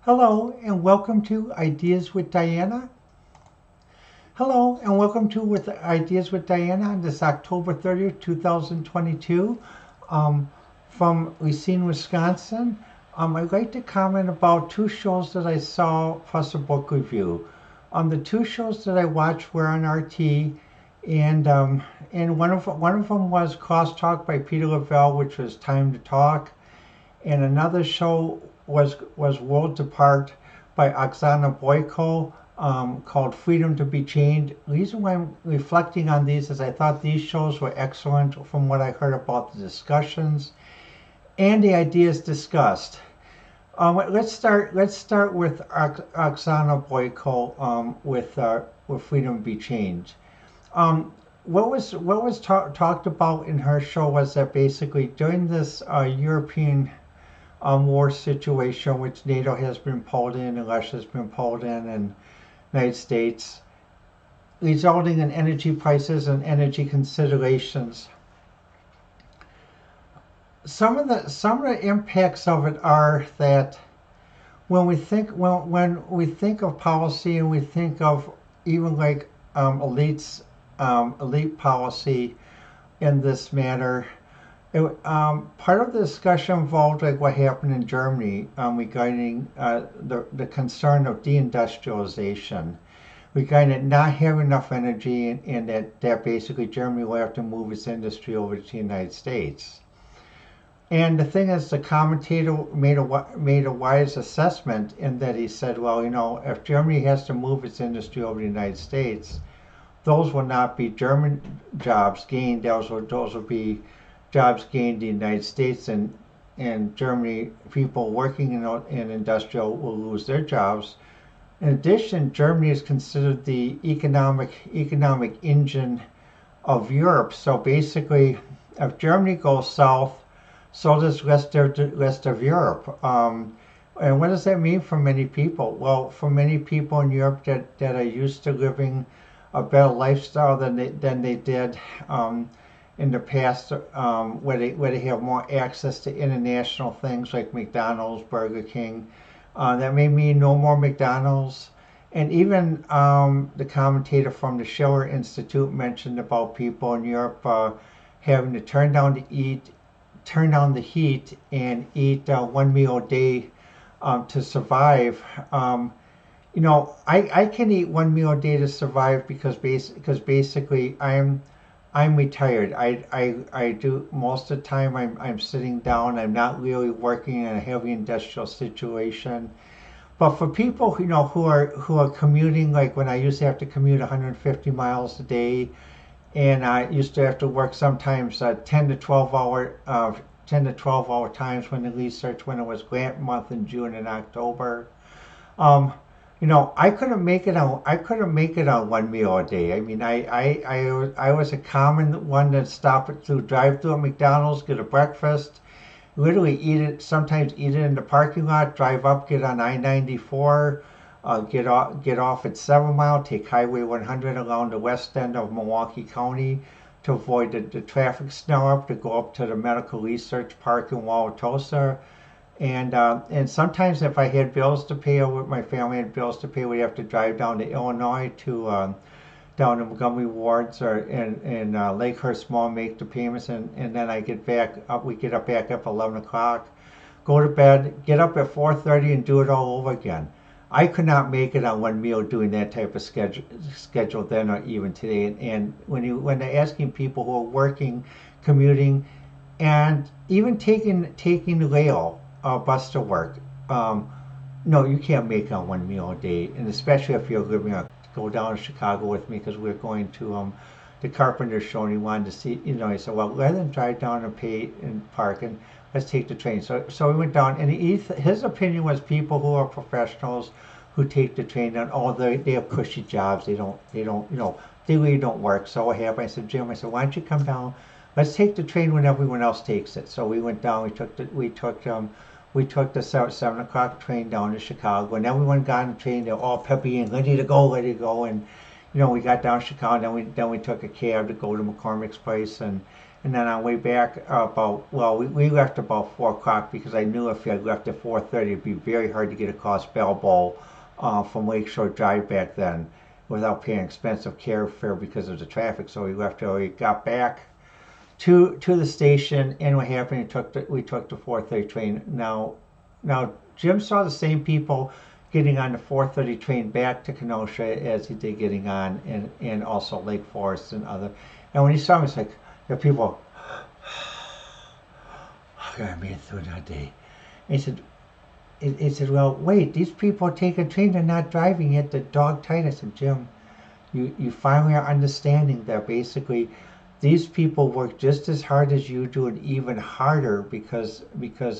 Hello and welcome to Ideas with Diana. Hello and welcome to with Ideas with Diana on this October 30th, 2022 um, from Racine, Wisconsin. I'd like to comment about two shows that I saw plus a book review. The two shows that I watched were on RT and one of them was Crosstalk by Peter Lavelle, which was Time to Talk, and another show was Worlds Apart by Oksana Boyko, called Freedom to be Chained. The reason why I'm reflecting on these is I thought these shows were excellent from what I heard about the discussions and the ideas discussed. Let's start with Oksana Boyko, with Freedom to be Chained. What was talked about in her show was that basically during this European war situation, which NATO has been pulled in and Russia has been pulled in, and the United States, resulting in energy prices and energy considerations. Some of the impacts of it are that when we think of policy and we think of even like elite policy in this matter. Part of the discussion involved like what happened in Germany regarding the concern of deindustrialization, regarding not having enough energy, and that basically Germany will have to move its industry over to the United States. And the thing is, the commentator made a wise assessment in that he said, well, if Germany has to move its industry over to the United States, those will not be German jobs gained. Those will be jobs gained in the United States, and Germany people working in industrial will lose their jobs. In addition, Germany is considered the economic engine of Europe. So basically, if Germany goes south, so does the rest of Europe. And what does that mean for many people? Well, for many people in Europe that are used to living a better lifestyle than they did in the past, where they have more access to international things like McDonald's, Burger King. That may mean no more McDonald's. And even the commentator from the Schiller Institute mentioned about people in Europe having to turn down the heat and eat one meal a day to survive. I can eat one meal a day to survive because basically I'm retired. I do most of the time I'm sitting down. I'm not really working in a heavy industrial situation. But for people who are commuting, like when I used to have to commute 150 miles a day, and I used to have to work sometimes 10 to 12 hour times when it was grant month in June and October. Um, I couldn't make it on one meal a day. I mean, I was a common one that drive through at McDonald's, get a breakfast, literally sometimes eat it in the parking lot, drive up, get on I-94, get off at 7 Mile, take Highway 100 around the west end of Milwaukee County to avoid the traffic snarl up, to go up to the Medical Research Park in Wauwatosa. And sometimes if I had bills to pay, or my family had bills to pay, we'd have to drive down to Illinois down to Montgomery Wards or in Lakehurst Mall, make the payments, and then I get back up. We get up back up 11 o'clock, go to bed, get up at 4:30, and do it all over again. I could not make it on one meal doing that type of schedule then, or even today. And when they're asking people who are working, commuting, and even taking the rail bus to work, no, you can't make it on one meal a day. And especially if you're living go down to Chicago with me, because we're going to the Carpenter show, and he wanted to see. He said, well, rather than drive down and pay and park, and let's take the train. So we went down, and his opinion was people who are professionals who take the train down. Oh, they have cushy jobs. They don't they really don't work. So what happened? I said, Jim, why don't you come down? Let's take the train when everyone else takes it. So we went down. We took the 7 o'clock train down to Chicago, and everyone got on the train. They're all peppy and ready to go. And we got down to Chicago. Then we took a cab to go to McCormick's place, and And then on the way back we left about 4 o'clock because I knew if I left at 4:30, it'd be very hard to get across Belleville from Lakeshore Drive back then without paying expensive carfare because of the traffic. So we left early, got back to the station, and what happened? We took the 4:30 train. Now Jim saw the same people getting on the 4:30 train back to Kenosha as he did getting on in also Lake Forest and other. And when he saw me, it's like there are people. I made it through that day. And he said, well, wait, these people take a train, they're not driving it, the dog tight. I said, Jim, you finally are understanding that basically these people work just as hard as you do and even harder because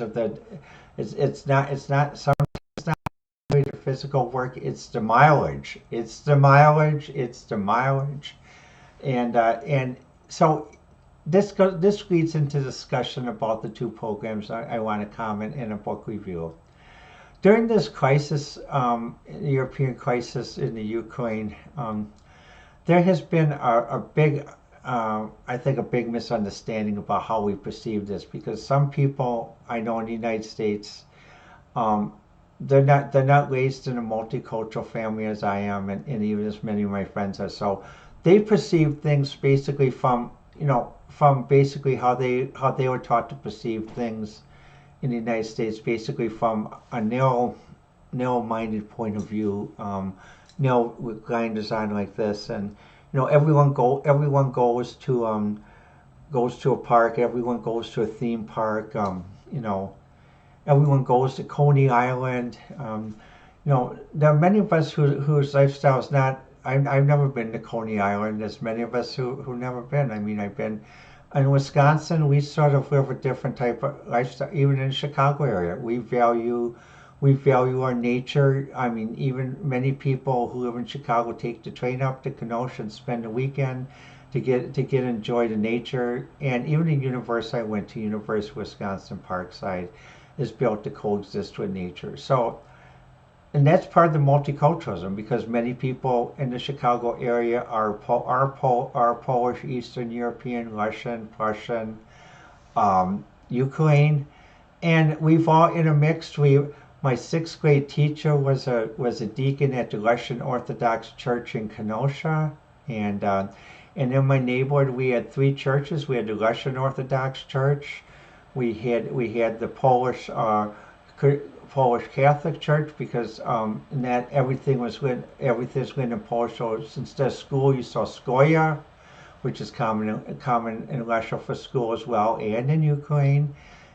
of the it's not some the physical work, it's the mileage, and so this leads into discussion about the two programs I want to comment in a book review. During this crisis, the European crisis in the Ukraine, there has been a big, I think, a big misunderstanding about how we perceive this because some people I know in the United States, um, they're not raised in a multicultural family as I am, and even as many of my friends are. So they perceive things basically from basically how they were taught to perceive things in the United States, basically from a narrow-minded point of view, with grinders on like this, and everyone goes to a park, everyone goes to a theme park, you know, everyone goes to Coney Island. There are many of us whose lifestyle is not. I've never been to Coney Island. There's many of us who never been. I mean, I've been in Wisconsin. We sort of live a different type of lifestyle. Even in the Chicago area, we value our nature. I mean, even many people who live in Chicago take the train up to Kenosha and spend the weekend to get enjoy the nature. And even the university I went to, University of Wisconsin Parkside, is built to coexist with nature. So, and that's part of the multiculturalism because many people in the Chicago area are Polish, Eastern European, Russian, Prussian, Ukraine, and we've all intermixed. My sixth grade teacher was a deacon at the Russian Orthodox Church in Kenosha, and in my neighborhood we had three churches. We had the Russian Orthodox Church, we had the Polish Catholic Church because in that everything's written in Polish. So instead of school, you saw Skoya, which is common in Russia for school as well, and in Ukraine.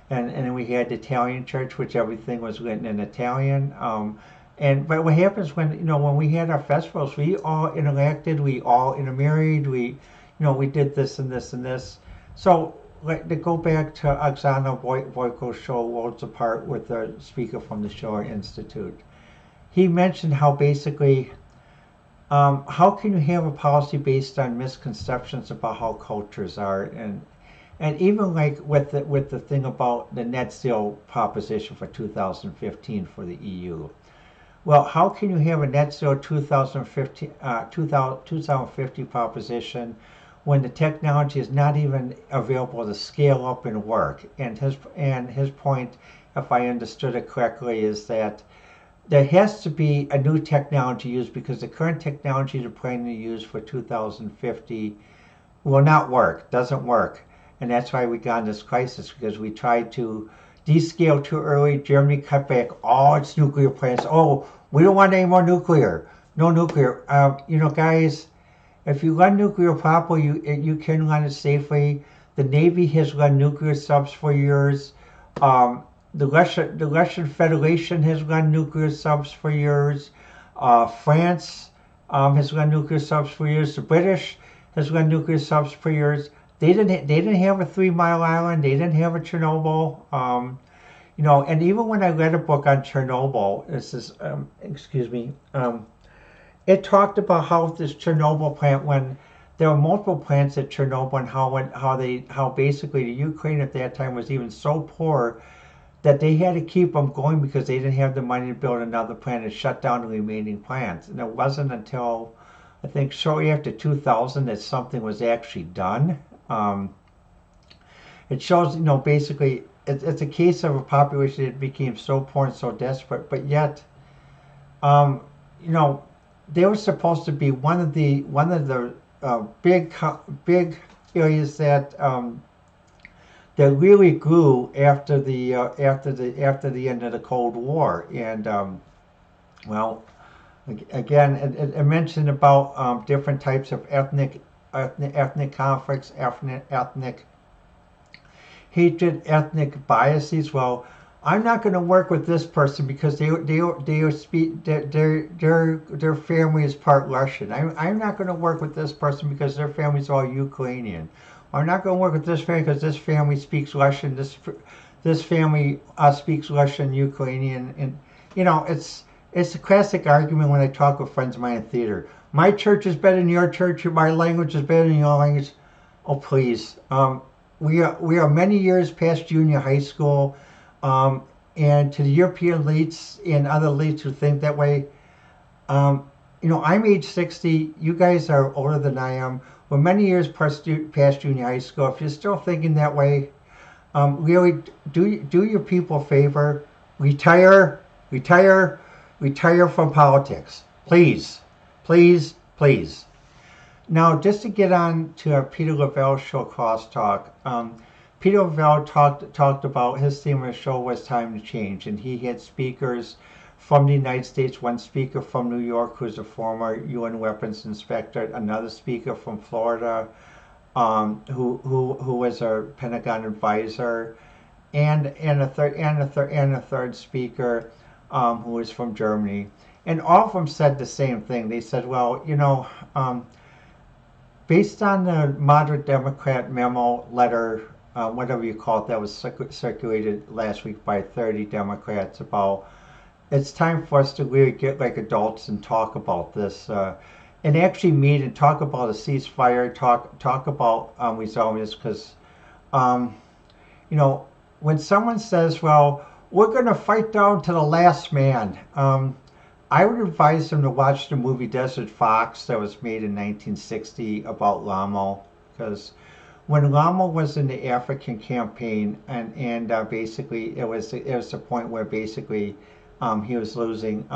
And then we had the Italian Church, which everything was written in Italian. But what happens when we had our festivals, we all interacted, we all intermarried, we did this and this and this. So to go back to Oksana Boyko's show, Worlds Apart, with the speaker from the Shoah Institute, he mentioned how basically, how can you have a policy based on misconceptions about how cultures are, and even like with the thing about the net zero proposition for 2015 for the EU. Well, how can you have a net zero 2050 proposition when the technology is not even available to scale up and work? And his point, if I understood it correctly, is that there has to be a new technology used because the current technology they're planning to use for 2050 will not work, doesn't work. And that's why we got in this crisis, because we tried to descale too early. Germany cut back all its nuclear plants. Oh, we don't want any more nuclear. No nuclear. Guys, if you run nuclear properly, you can run it safely. The Navy has run nuclear subs for years. The Russian Federation has run nuclear subs for years. France has run nuclear subs for years. The British has run nuclear subs for years. They didn't have a 3 Mile Island. They didn't have a Chernobyl. And even when I read a book on Chernobyl, it talked about how this Chernobyl plant, when there were multiple plants at Chernobyl, and how basically the Ukraine at that time was even so poor that they had to keep them going because they didn't have the money to build another plant and shut down the remaining plants. And it wasn't until I think shortly after 2000 that something was actually done. it shows, basically it's a case of a population that became so poor and so desperate, but yet, um, you know, they were supposed to be one of the big areas that really grew after the end of the Cold War, and well, again, it mentioned about different types of ethnic conflicts, ethnic hatred, ethnic biases. Well, I'm not going to work with this person because they speak their family is part Russian. I'm not going to work with this person because their family is all Ukrainian. I'm not going to work with this family because this family speaks Russian. This family speaks Russian, Ukrainian, and it's a classic argument when I talk with friends of mine in theater. My church is better than your church. My language is better than your language. Oh, please. We are many years past junior high school, and to the European elites and other elites who think that way, I'm age 60. You guys are older than I am. We're many years past junior high school. If you're still thinking that way, really do your people a favor. Retire, retire, retire from politics. Please, please, please. Now, just to get on to our Peter Lavelle show, Crosstalk. Peter Lavelle talked about his theme of the show was time to change, and he had speakers from the United States. One speaker from New York, who's a former UN weapons inspector. Another speaker from Florida, who was a Pentagon advisor, and a third speaker, who was from Germany. And all of them said the same thing. They said, well, based on the moderate Democrat memo letter, whatever you call it, that was circulated last week by 30 Democrats about it's time for us to really get like adults and talk about this, and actually meet and talk about a ceasefire, talk about resolving this, because when someone says, well, we're going to fight down to the last man, I would advise them to watch the movie Desert Fox that was made in 1960 about Lavelle, because when Lavelle was in the African campaign, and basically it was the point where basically he was losing.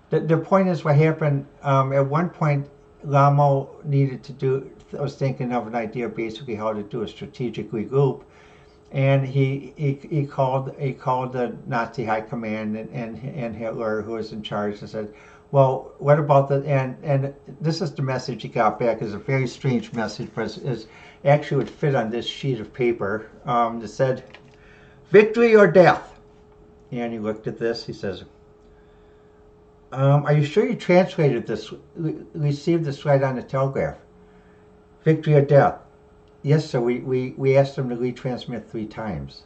The point is what happened. At one point, Lavelle was thinking of an idea basically how to do a strategic regroup, and he called the Nazi high command and Hitler, who was in charge, and said, well, what about the and this is the message he got back. Is a very strange message, but is actually would fit on this sheet of paper. That said, "Victory or death." And he looked at this. He says, "Are you sure you translated this? Received this right on the telegraph? Victory or death?" Yes, sir. We asked him to retransmit 3 times.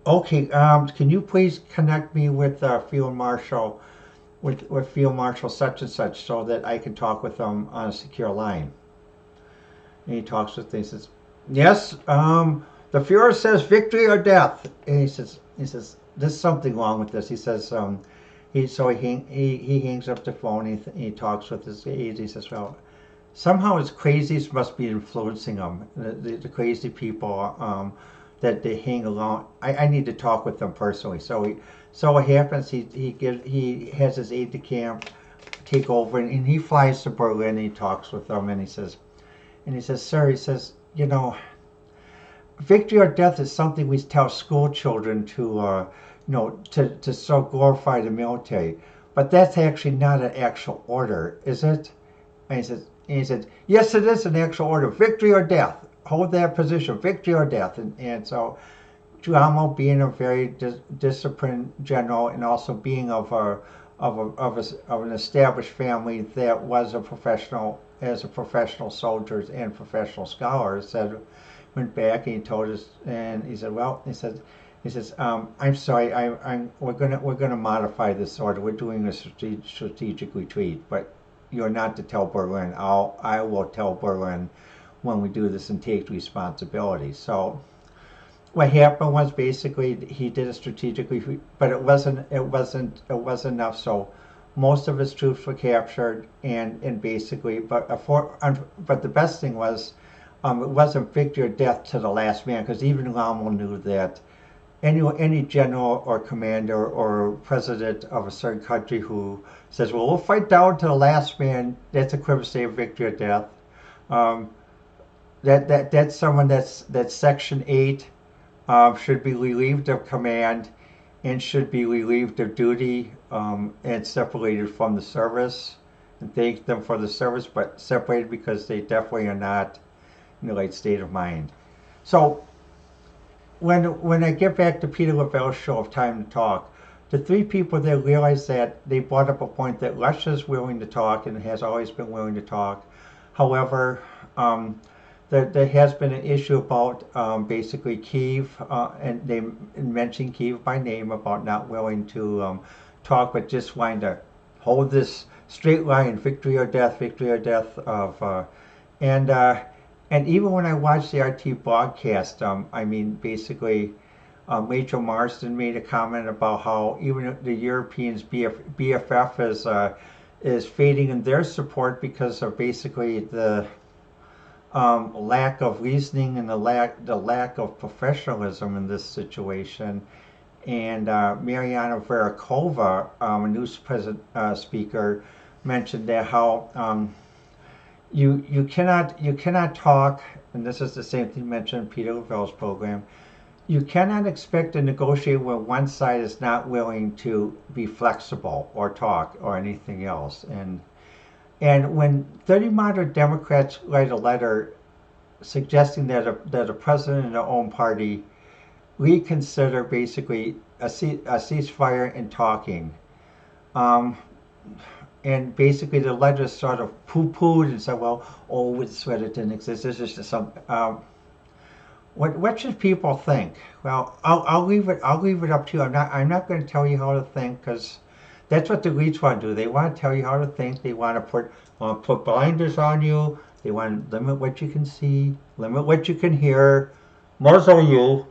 Okay. Can you please connect me with Field Marshal, with Field Marshal such and such, so that I can talk with them on a secure line? And he talks with them. He says, "Yes. The Fuhrer says victory or death." And he says, "There's something wrong with this." He says, he hangs up the phone. He talks with his aides. He says, well, somehow his crazies must be influencing him. The crazy people that they hang along. I need to talk with them personally. So what happens? He has his aide de camp take over, and he flies to Berlin. And he talks with them, and he says, "Sir," he says, victory or death is something we tell school children to so glorify the military, but that's actually not an actual order, is it?" And he said, "Yes, it is an actual order. Victory or death. Hold that position. Victory or death." And so, Lavelle, being a very disciplined general, and also being of an established family that was a professional soldiers and professional scholars, went back and he told us, and he said, well, he says, "I'm sorry, we're gonna modify this order. We're doing a strategic retreat, but you're not to tell Berlin. I will tell Berlin when we do this and take responsibility." So what happened was basically he did a strategic retreat, but it wasn't enough. So most of his troops were captured, and basically, but the best thing was, It wasn't victory or death to the last man, because even Rommel knew that any general or commander or president of a certain country who says, "Well, we'll fight down to the last man," that's equivalent to victory or death. Um, that's someone that's Section 8, should be relieved of command and should be relieved of duty, and separated from the service. And thank them for the service, but separated because they definitely are not in the right state of mind. So when I get back to Peter Lavelle's show of Time to Talk, the three people there realized that they brought up a point that Russia's willing to talk and has always been willing to talk. However, there has been an issue about basically Kyiv, and they mentioned Kyiv by name, about not willing to talk, but just wanting to hold this straight line, victory or death of, and and even when I watched the RT broadcast, I mean, basically, Rachel Marsden made a comment about how even the Europeans' BFF is fading in their support because of basically the lack of reasoning and the lack of professionalism in this situation. And Mariana Verakova, a news speaker, mentioned that how you cannot talk, and this is the same thing mentioned in Peter Lavelle's program. You cannot expect to negotiate when one side is not willing to be flexible or talk or anything else. And when 30 moderate Democrats write a letter suggesting that a president in their own party reconsider basically a ceasefire and talking, and basically the letter sort of poo-pooed and said, well, oh, it's what it didn't exist. This is just some. What should people think? Well, I'll leave it up to you. I'm not going to tell you how to think, because that's what the elites want to do. They want to tell you how to think. They want to put blinders on you. They want to limit what you can see, limit what you can hear, muzzle you.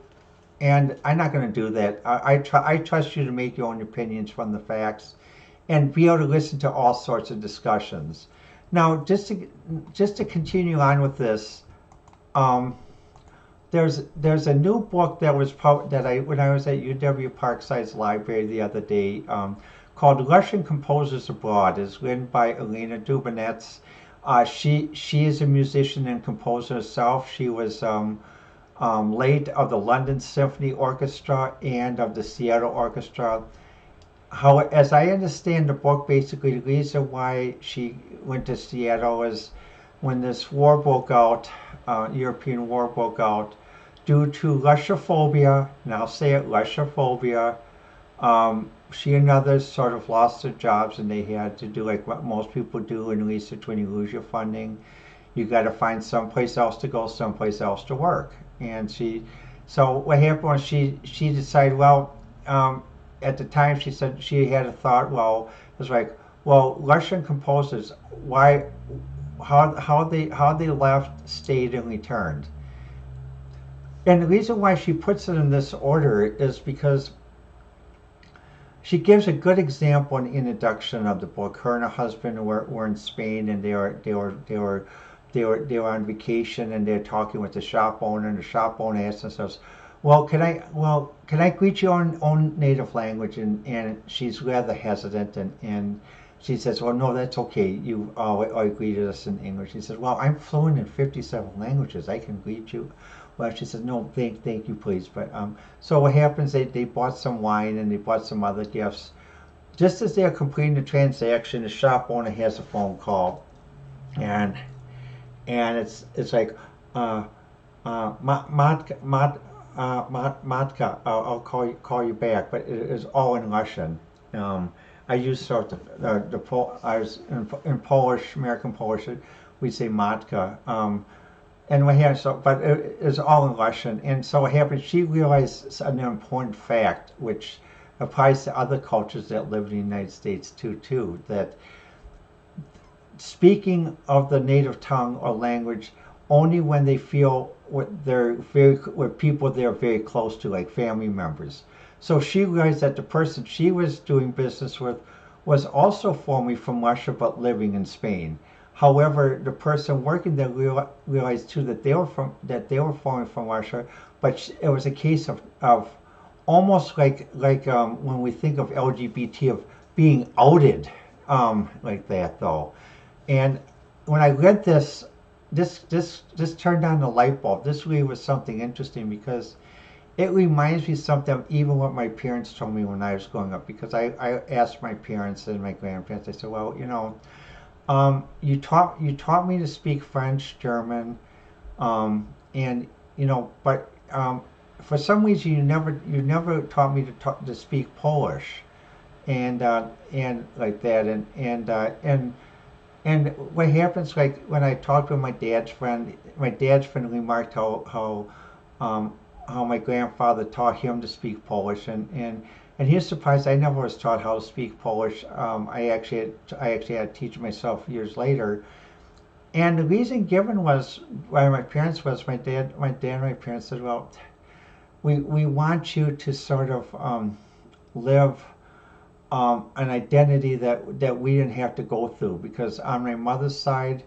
And I'm not going to do that. I trust you to make your own opinions from the facts, and be able to listen to all sorts of discussions. Now, just to continue on with this, there's a new book that was when I was at UW Parkside's library the other day, called Russian Composers Abroad. It's written by Elena Dubinets. She is a musician and composer herself. She was late of the London Symphony Orchestra and of the Seattle Orchestra. How, as I understand the book, basically the reason why she went to Seattle is when this war broke out, European war broke out, due to Russophobia, and I'll say it, Russophobia. She and others sort of lost their jobs, and they had to do like what most people do in research when you lose your funding. You got to find someplace else to go, someplace else to work. And so what happened was she decided, well, at the time she said she had a thought, well, it was like, well, Russian composers, how they left, stayed, and returned. And the reason why she puts it in this order is because she gives a good example in the introduction of the book. Her and her husband were in Spain, and they were on vacation, and they're talking with the shop owner, and the shop owner asked themselves, well, can I greet you in own native language? And she's rather hesitant, and she says, well, no, that's okay. You always greeted us in English. She says, well, I'm fluent in 57 languages. I can greet you. Well, she says, no, thank you, please. But so what happens, they bought some wine and they bought some other gifts. Just as they're completing the transaction, the shop owner has a phone call, and it's like, Matka, I'll call you back, but it is all in Russian. I use sort of I was in Polish, American Polish, we say Matka. And what happened, but it is all in Russian. And so what happened, she realized an important fact, which applies to other cultures that live in the United States too, that speaking of the native tongue or language only when they feel with people they're very close to, like family members. So she realized that the person she was doing business with was also formerly from Russia but living in Spain. However, the person working there realized too that they were foreign from Russia, but it was a case of almost like when we think of LGBT of being outed like that though. And when I read this turned on the light bulb. This really was something interesting because it reminds me something of even what my parents told me when I was growing up. Because I asked my parents and my grandparents, I said, well, you taught me to speak French, German, and but for some reason you never taught me to speak Polish, and like that, and what happens, like when I talked with my dad's friend remarked how my grandfather taught him to speak Polish, and he was surprised I never was taught how to speak Polish. I actually had to teach myself years later. And the reason given was by my parents was my dad and my parents said, well, we want you to sort of live an identity that we didn't have to go through, because on my mother's side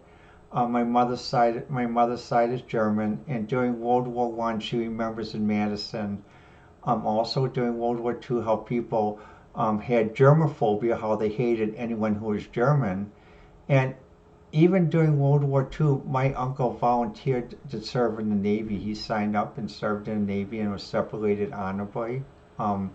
is German, and during World War One, she remembers in Madison, also during World War Two, how people had germophobia, how they hated anyone who was German, and even during World War Two, my uncle volunteered to serve in the Navy. He signed up and served in the Navy and was separated honorably. Um,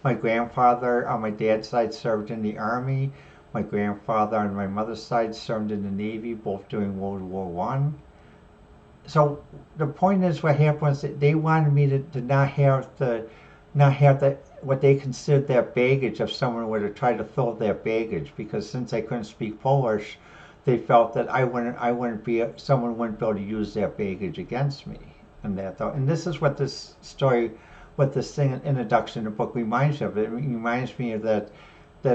my grandfather on my dad's side served in the Army. My grandfather on my mother's side served in the Navy, both during World War One. So the point is, what happened was that they wanted me to not have the what they considered their baggage if someone were to try to fill their baggage, because since I couldn't speak Polish, they felt that someone wouldn't be able to use their baggage against me, and that thought. And this is what this story, what this thing introduction in the book reminds me of. It reminds me of that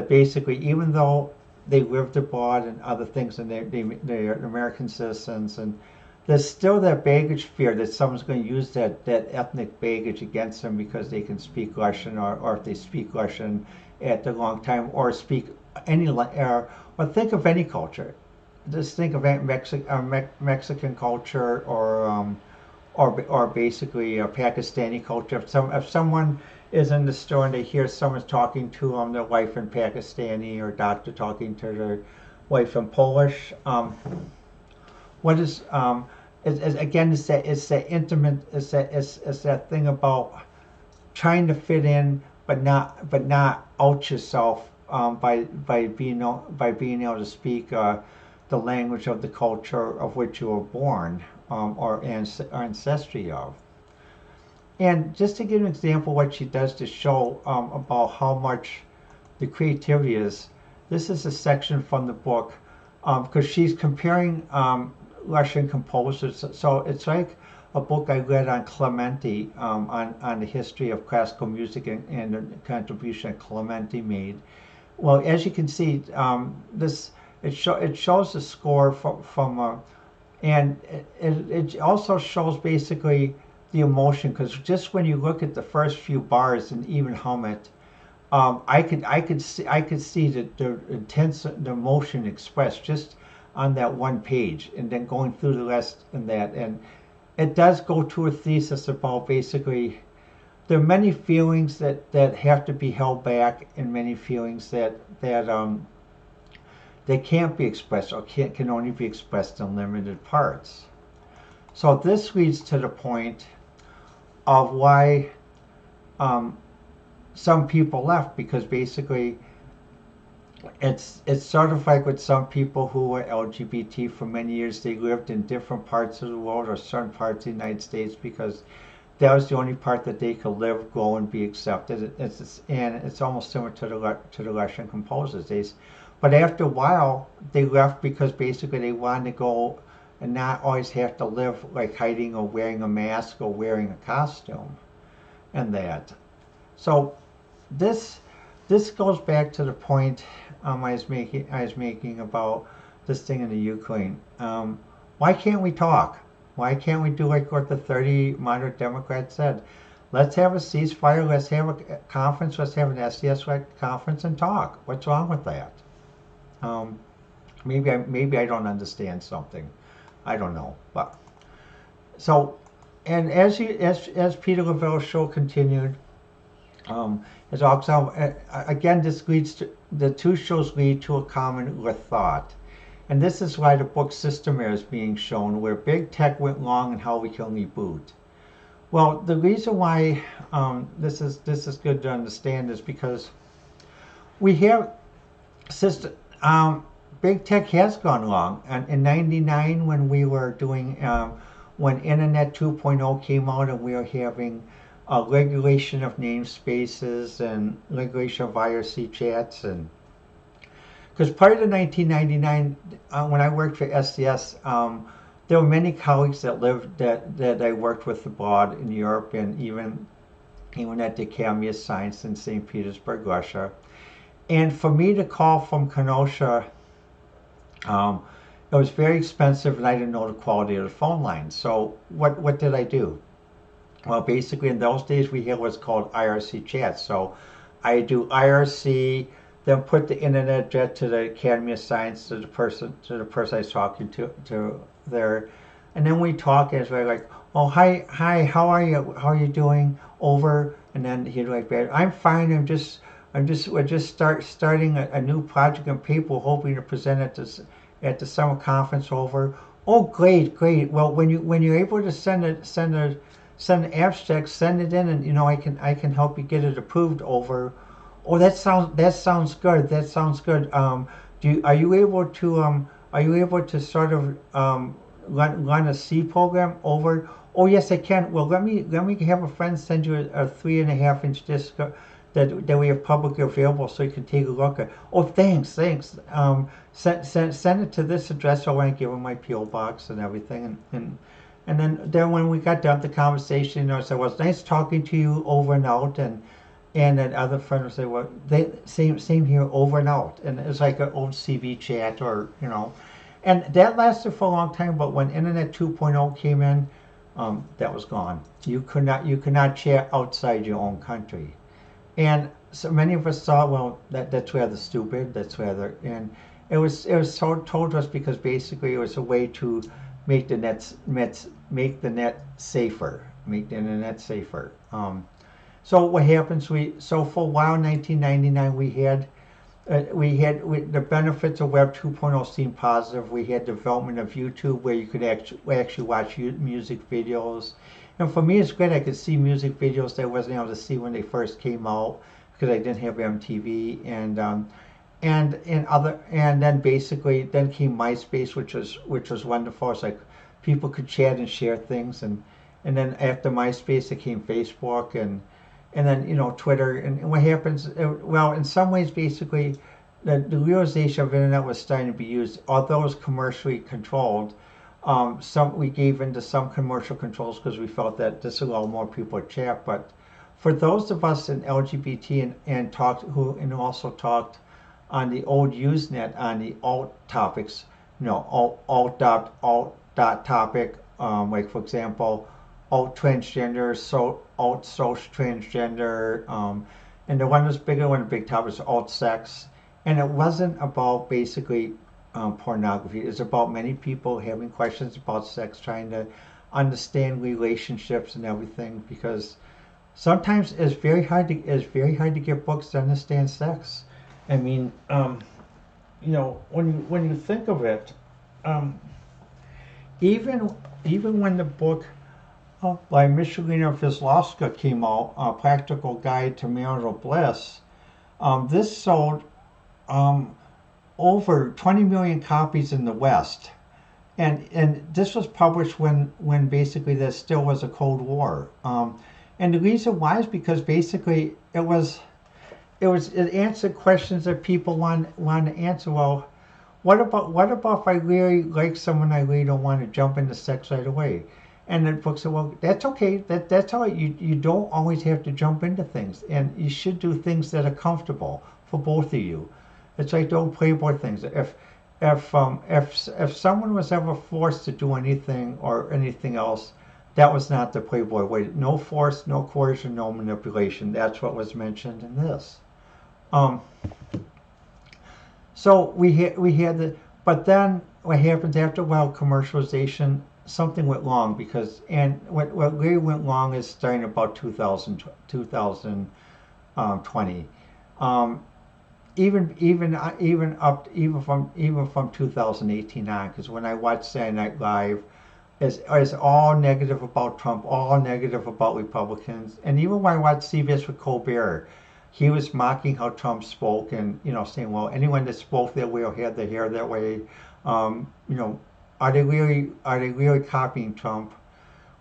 basically, even though they lived abroad and other things, and they're American citizens, and there's still that baggage fear that someone's going to use that ethnic baggage against them because they can speak Russian, or if they speak Russian at the wrong time, or speak or think of any culture. Just think of Mexican culture, or basically a Pakistani culture. If someone is in the store and they hear someone's talking to their wife in Pakistani, or doctor talking to their wife in Polish, what is again, it's that intimate, it's that thing about trying to fit in, but not out yourself, by being able to speak the language of the culture of which you were born, or ancestry of. And just to give an example of what she does to show about how much the creativity is, this is a section from the book, because she's comparing Russian composers. So it's like a book I read on Clementi, on the history of classical music, and the contribution Clementi made. Well, as you can see, it shows the score from and it also shows basically the emotion, because just when you look at the first few bars and even hum it, I could see the intense the emotion expressed just on that one page, and then going through the rest, and it does go to a thesis about basically there are many feelings that have to be held back, and many feelings that can't be expressed, or can only be expressed in limited parts. So this leads to the point of why some people left, because basically it's sort of like with some people who were LGBT for many years. They lived in different parts of the world, or certain parts of the United States, because that was the only part that they could live, grow, and be accepted. And it's almost similar to the Russian composers. But after a while, they left because basically they wanted to go and not always have to live like hiding, or wearing a mask, or wearing a costume, and that. So this goes back to the point I was making about this thing in the Ukraine. Why can't we talk? Why can't we do like what the 30 moderate Democrats said? Let's have a ceasefire. Let's have a conference. Let's have an SDS conference and talk. What's wrong with that? maybe I don't understand something. I don't know. But so, and as Peter Lavelle's show continued, as Oksana, again, this leads to the two shows lead to a common thought. And this is why the book System is being shown, where big tech went wrong and how we can reboot. Well, the reason why this is good to understand is because we have system. Big tech has gone wrong. And in '99, when we were doing when Internet 2.0 came out, and we were having regulation of namespaces and regulation of IRC chats, and because prior to 1999, when I worked for SDS, there were many colleagues that lived that I worked with abroad in Europe, and even at the Academy of Science in St. Petersburg, Russia. And for me to call from Kenosha, it was very expensive, and I didn't know the quality of the phone line. So what did I do? Well, basically in those days we had what's called IRC chats. So I do IRC, then put the internet address to the Academy of Science, to the person I was talking to there, and then we talk, and it's like, oh, hi, how are you doing? Over. And then he'd like, I'm fine. We're just starting a new project on paper, hoping to present at the summer conference. Over. Oh, great. Well, when you're able to send an abstract, send it in, and I can help you get it approved. Over. Oh, that sounds good. Are you able to sort of run a C program? Over. Oh, yes, I can. Well, let me have a friend send you a 3.5-inch disc that we have publicly available, so you can take a look at. Oh, thanks. Send it to this address. I want to give him my PO box and everything, and then when we got done with the conversation, I said, well, it's nice talking to you, over and out, and that other friend would say, well, same here, over and out. And it's like an old CV chat, or and that lasted for a long time. But when Internet 2.0 came in, that was gone. You could not chat outside your own country. And so many of us thought, well, that's rather stupid. That's rather, and it was told to us because basically it was a way to make the net safer, make the internet safer. So what happens? So for a while, 1999, we had the benefits of Web 2.0 seemed positive. We had development of YouTube, where you could actually watch music videos. And for me, it's great. I could see music videos that I wasn't able to see when they first came out because I didn't have MTV. And then basically came MySpace, which was wonderful. It's like people could chat and share things, and then after MySpace, it came Facebook, and then Twitter. And what happens? Well, in some ways, basically, the realization of internet was starting to be used, although it was commercially controlled. We gave into some commercial controls because we felt that this allowed more people to chat. But for those of us in LGBT and also talked on the old Usenet on the alt topics, alt dot topic, like for example, alt transgender, alt social transgender, and the one that's bigger, one of the big topics is alt sex, and it wasn't about basically pornography. It's about many people having questions about sex, trying to understand relationships and everything, because sometimes it's very hard to get books to understand sex. I mean, when you think of it, even when the book by Michalina Wisłowska came out, A Practical Guide to Marital Bliss, this sold over 20 million copies in the West, and this was published when basically there still was a Cold War, and the reason why is because basically it answered questions that people want to answer. Well, what about if I really like someone, I really don't want to jump into sex right away? And the book said, well, that's okay. That's all right. You don't always have to jump into things, and you should do things that are comfortable for both of you. It's like the old Playboy things. If someone was ever forced to do anything or anything else, that was not the Playboy way. No force, no coercion, no manipulation. That's what was mentioned in this. So we had the, But then what happens after a while, commercialization, something went wrong because, and what really went wrong is starting about 2020. Um, even from 2018 on, because when I watched Saturday Night Live, is all negative about Trump, all negative about Republicans, and even when I watched CBS with Colbert, he was mocking how Trump spoke and saying, well, anyone that spoke that way or had their hair that way, you know, are they really copying Trump?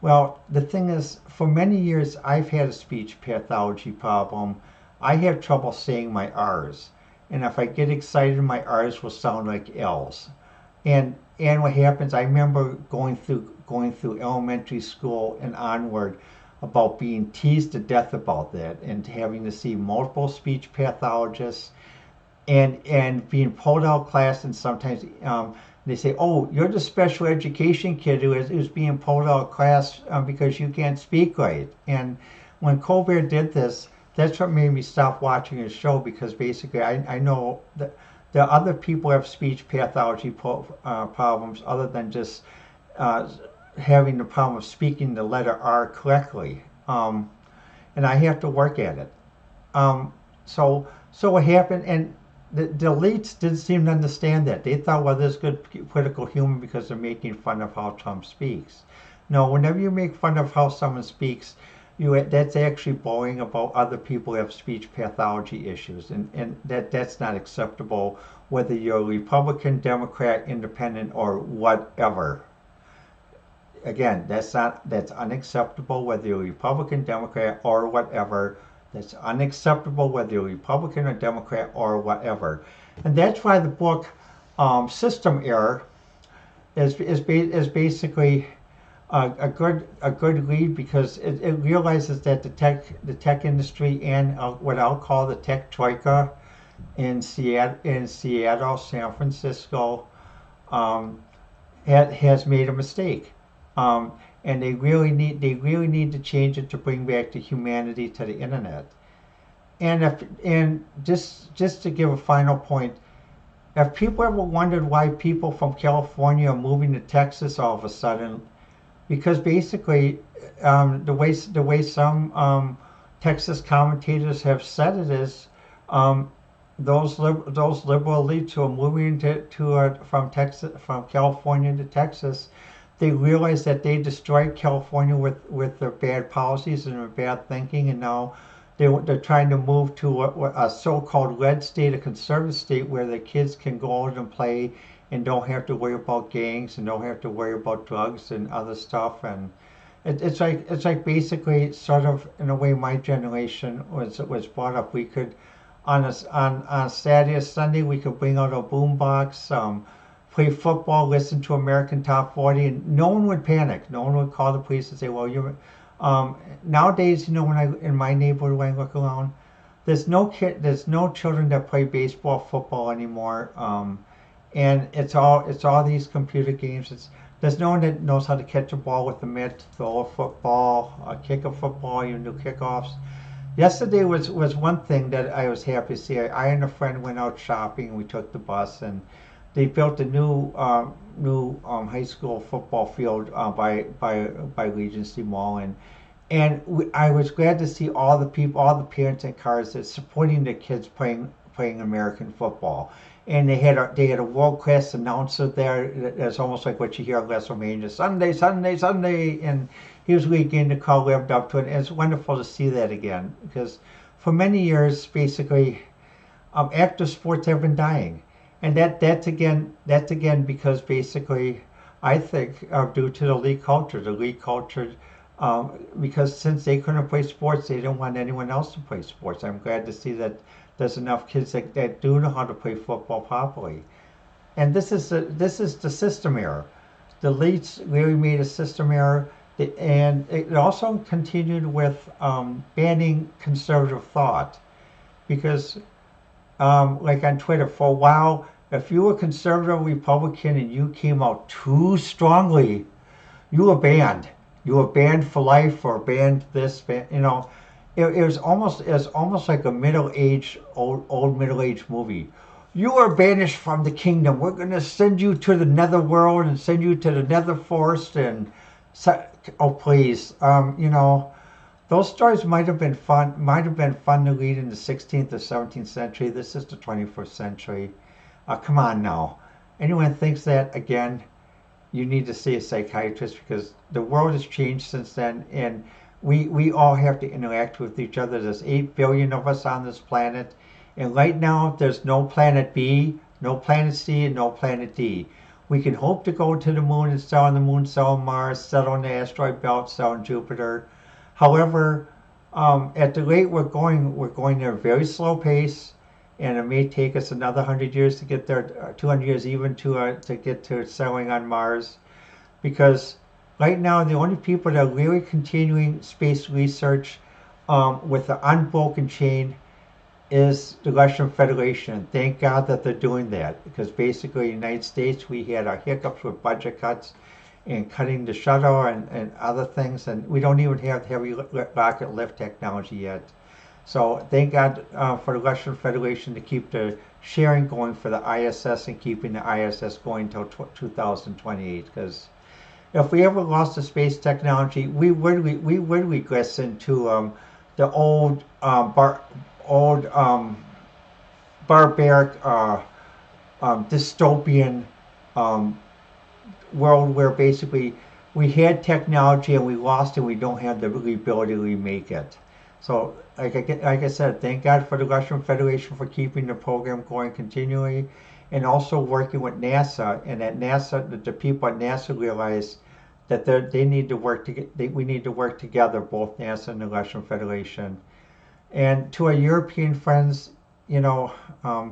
Well, the thing is, for many years I've had a speech pathology problem. I have trouble saying my R's, and if I get excited, my R's will sound like L's. And what happens? I remember going through elementary school and onward about being teased to death about that, and having to see multiple speech pathologists, and being pulled out of class, and sometimes they say, "Oh, you're the special education kid who's being pulled out of class because you can't speak right." And when Colbert did this, that's what made me stop watching his show, because basically I know that there are other people who have speech pathology problems other than just uh, having the problem of speaking the letter R correctly, and I have to work at it. So what happened, and the elites didn't seem to understand that. They thought, well, there's good political humor because they're making fun of how Trump speaks. No, whenever you make fun of how someone speaks, that's actually boring about other people who have speech pathology issues, and that's not acceptable, whether you're a Republican, Democrat, Independent, or whatever. Again, that's unacceptable, whether you're a Republican, Democrat, or whatever. That's unacceptable, whether you're a Republican or Democrat or whatever. And that's why the book, System Error, is basically a good read, because it realizes that the tech industry, and what I'll call the tech troika in Seattle, San Francisco, um, has made a mistake, um, and they really need to change it to bring back the humanity to the internet. And just to give a final point, if people ever wondered why people from California are moving to Texas all of a sudden, because basically, the way some Texas commentators have said it is, um, those liberal elites who are moving from California to Texas, they realize that they destroyed California with their bad policies and their bad thinking, and now they're trying to move to a so-called red state, a conservative state, where the kids can go out and play and don't have to worry about gangs and don't have to worry about drugs and other stuff. And it's like basically, sort of in a way, my generation was brought up. We could, on Saturday or Sunday, we could bring out a boombox, play football, listen to American Top 40, and no one would panic. No one would call the police and say, "Well, you're." Nowadays, when in my neighborhood, when I look around, there's no children that play baseball, football anymore, and it's all these computer games. There's no one that knows how to catch a ball with a mitt, throw a football, kick a football, even do kickoffs. Yesterday was one thing that I was happy to see. I and a friend went out shopping, and we took the bus, and they built a new high school football field by Regency Mall, and I was glad to see all the people, all the parents and cars that supporting their kids playing American football. And they had a world class announcer there. That's almost like what you hear at WrestleMania: Sunday, Sunday, Sunday, and he was really getting the crowd revved up to it. And it's wonderful to see that again, because for many years, basically, active sports have been dying, and that's again because basically, I think, due to the league culture. Because since they couldn't play sports, they didn't want anyone else to play sports. I'm glad to see that there's enough kids that do know how to play football properly. And this is the system error. The elites really made a system error, and it also continued with banning conservative thought, because like on Twitter, for a while, if you were conservative Republican and you came out too strongly, you were banned. You were banned for life, or banned this. It was almost like a old middle age movie. you are banished from the kingdom. We're going to send you to the nether world and send you to the nether forest. And oh, please, those stories might have been fun to read in the 16th or 17th century. This is the 21st century. Come on now. Anyone thinks that, again, you need to see a psychiatrist, because the world has changed since then, and we all have to interact with each other. There's 8 billion of us on this planet, and right now there's no planet B, no planet C, and no planet D. We can hope to go to the moon and settle on the moon, settle on Mars, settle on the asteroid belt, settle on Jupiter. However, at the rate we're going at a very slow pace, and it may take us another 100 years to get there, 200 years even to get to settling on Mars, because right now the only people that are really continuing space research with an unbroken chain is the Russian Federation. Thank God that they're doing that, because basically in the United States we had our hiccups with budget cuts and cutting the shuttle and other things, and we don't even have heavy rocket lift technology yet. So thank God for the Russian Federation to keep the sharing going for the ISS and keeping the ISS going until 2028. Because if we ever lost the space technology, we would regress into the old barbaric dystopian world where basically we had technology and we lost it, and we don't have the ability to remake it. So, like I said, thank God for the Russian Federation for keeping the program going continually, and also working with NASA. And at NASA, the people at NASA realize that they need to work we need to work together, both NASA and the Russian Federation. And to our European friends, I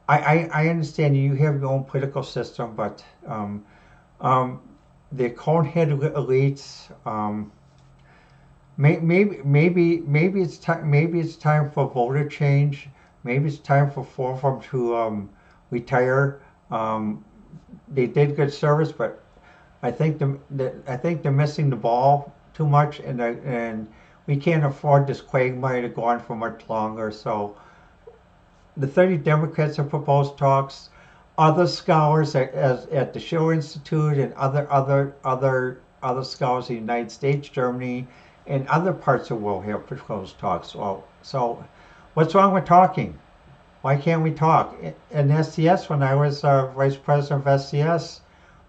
understand you have your own political system, but the cone-headed elites. Maybe it's time. Maybe it's time for voter change. Maybe it's time for four of them to retire. They did good service, but I think they're missing the ball too much, and we can't afford this quagmire to go on for much longer. So the 30 Democrats have proposed talks. Other scholars at the Schiller Institute and other scholars in the United States, Germany, and other parts of the world have proposed talks. Well, so what's wrong with talking? Why can't we talk? In SCS, when I was vice president of SCS,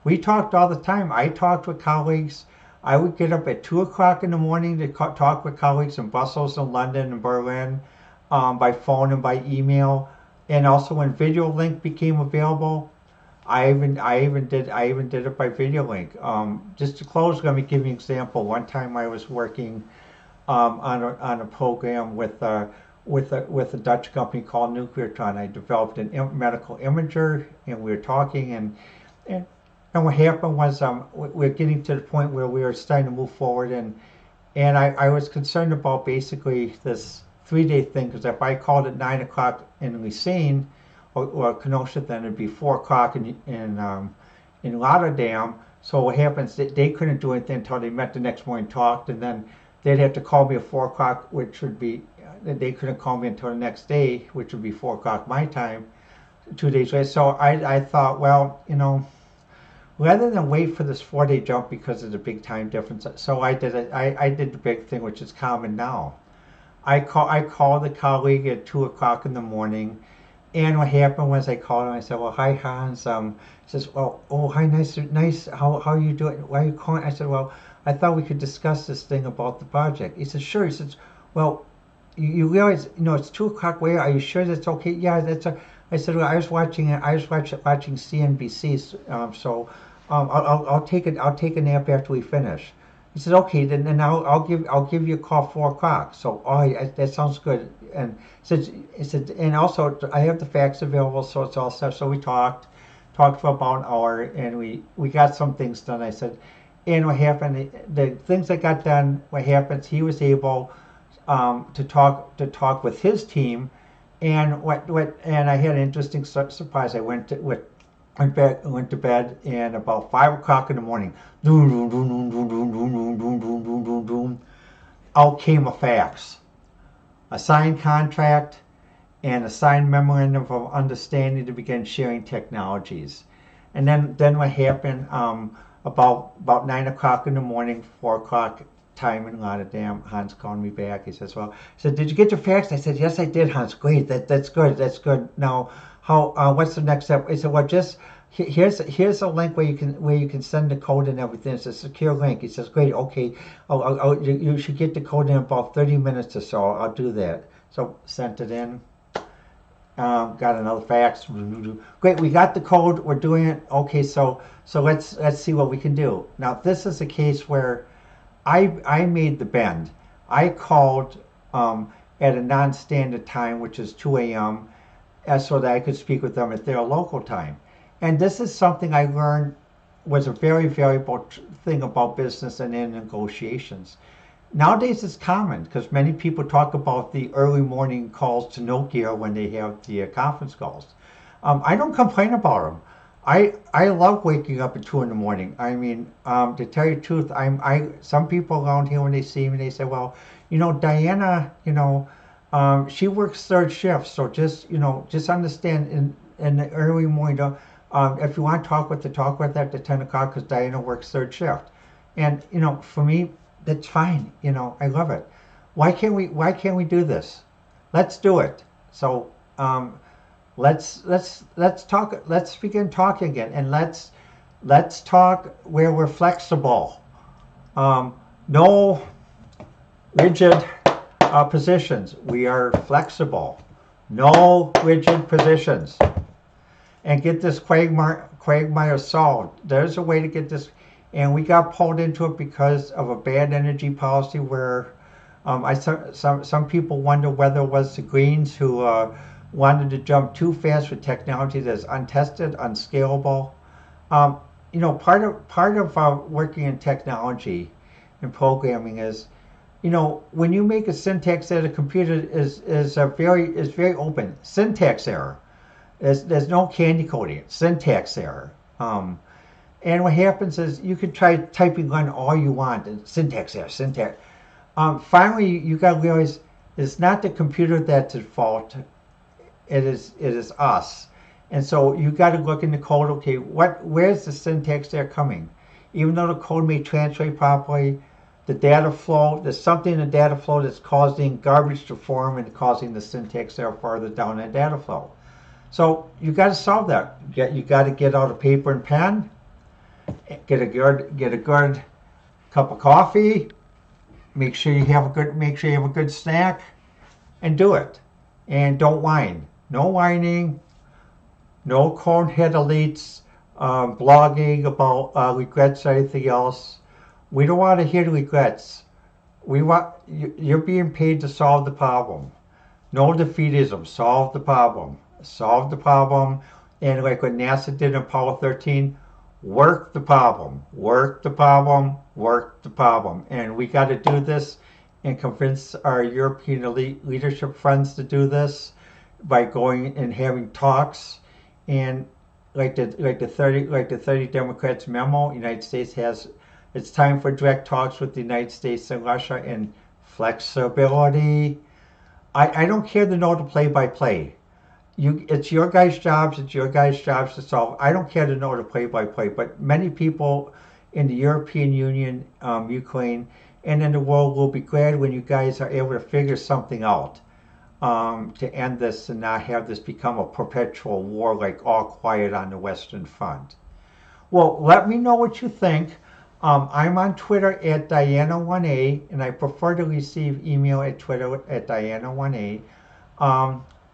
we talked all the time. I talked with colleagues. I would get up at 2 o'clock in the morning to talk with colleagues in Brussels and London and Berlin by phone and by email. And also when video link became available, I even did it by video link. Just to close, let me give you an example. One time I was working on a program with a Dutch company called Nucleotron. I developed a medical imager, and we were talking, and what happened was we're getting to the point where we were starting to move forward, and I was concerned about basically this 3-day thing, because if I called at 9 o'clock in Lucene or Kenosha, then it'd be 4 o'clock in Rotterdam. So what happens, they couldn't do anything until they met the next morning, talked, and then they'd have to call me at 4 o'clock, which would be, they couldn't call me until the next day, which would be 4 o'clock my time, 2 days later. So I thought, well, rather than wait for this 4-day jump because of the big time difference, so I did it. I did the big thing, which is common now. I called the colleague at 2 o'clock in the morning, and what happened was I called him. I said, "Well, hi Hans." He says, "Well, oh hi, nice. How are you doing? Why are you calling?" I said, "Well, I thought we could discuss this thing about the project." He says, "Sure." He says, "Well, you realize, it's 2 o'clock. Where are you sure that's okay?" "Yeah, that's." I said, "Well, I was watching CNBC, so I'll take a nap after we finish." He said, "Okay, then I'll give you a call 4 o'clock." So, that sounds good. And he said, and also I have the facts available, so it's all set. So we talked for about an hour, and we got some things done. I said, and what happened? The things that got done. What happens? He was able to talk with his team, and and I had an interesting surprise. I went to bed, and about 5 o'clock in the morning, out came a fax, a signed contract, and a signed memorandum of understanding to begin sharing technologies. And then what happened, about 9 o'clock in the morning, 4 o'clock time in Rotterdam, Hans called me back. He says, well, he said, did you get your fax? I said, yes, I did, Hans. Great. That's good. That's good. Now, what's the next step? He said, well, just here's a link where you can send the code and everything. It's a secure link. He says, great. Okay. You should get the code in about 30 minutes or so. I'll do that. So sent it in. Got another fax. Great, we got the code. We're doing it. Okay, so let's see what we can do. Now, this is a case where I made the bend. I called at a non-standard time, which is 2 a.m., so that I could speak with them at their local time. And this is something I learned was a very valuable thing about business and in negotiations. Nowadays it's common because many people talk about the early morning calls to Nokia when they have the conference calls. I don't complain about them. I love waking up at 2 in the morning. I mean, to tell you the truth, some people around here when they see me, they say, well, Diana, she works third shift, so just understand in the early morning, if you want to talk with after 10 o'clock because Diana works third shift. And for me, that's fine. I love it. Why can't we do this? Let's do it. So let's talk. Let's begin talking again, and let's talk where we're flexible. No rigid positions. We are flexible. No rigid positions. And get this quagmire solved. There's a way to get this. And we got pulled into it because of a bad energy policy where some people wonder whether it was the Greens who wanted to jump too fast with technology that's untested, unscalable. Part of working in technology and programming is, when you make a syntax error, the computer is very open. Syntax error. There's no candy coating. Syntax error. And what happens is you can try typing run all you want, and syntax error, syntax. Finally, you got to realize it's not the computer that's at fault. It is us. And so you got to look in the code. Okay, where's the syntax error coming? Even though the code may translate properly, the data flow, there's something in the data flow that's causing garbage to form and causing the syntax error farther down in the data flow. So you got to solve that. You got to get out a paper and pen. Get a good cup of coffee. Make sure you have a good snack, and do it. And don't whine. No whining. No conehead elites blogging about regrets or anything else. We don't want to hear the regrets. You're being paid to solve the problem. No defeatism. Solve the problem. Solve the problem. And like what NASA did in Apollo 13. Work the problem, work the problem, work the problem. And we got to do this and convince our European elite leadership friends to do this by going and having talks. And like the 30 Democrats memo, United States has, it's time for direct talks with the United States and Russia and flexibility. I don't care to know the play-by-play. It's your guys' jobs. It's your guys' jobs to solve. I don't care to know the play-by-play, but many people in the European Union, Ukraine, and in the world will be glad when you guys are able to figure something out to end this and not have this become a perpetual war like all quiet on the Western Front. Well, let me know what you think. I'm on Twitter at Diana1A, and I prefer to receive email at Twitter at Diana1A.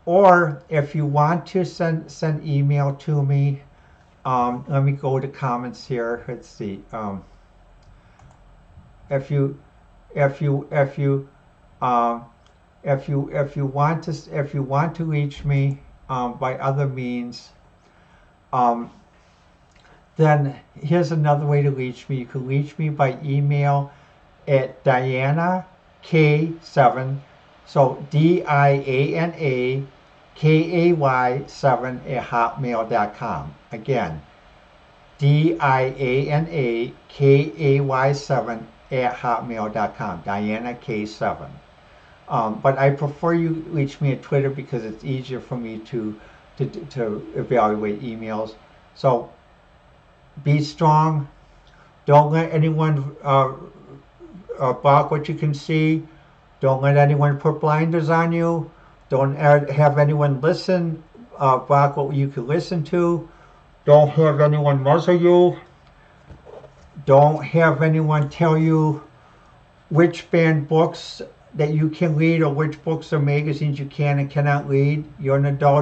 Or if you want to send email to me, let me go to comments here. Let's see. If you want to reach me by other means, then here's another way to reach me. You can reach me by email at Diana K7. So DIANA KAY7 at hotmail.com. Again, DIANA KAY7 at hotmail.com. Diana K7. But I prefer you reach me at Twitter because it's easier for me to evaluate emails. So be strong. Don't let anyone block what you can see. Don't let anyone put blinders on you. Don't have anyone block what you can listen to. Don't have anyone muzzle you. Don't have anyone tell you which banned books that you can read or which books or magazines you can and cannot read. You're an adult.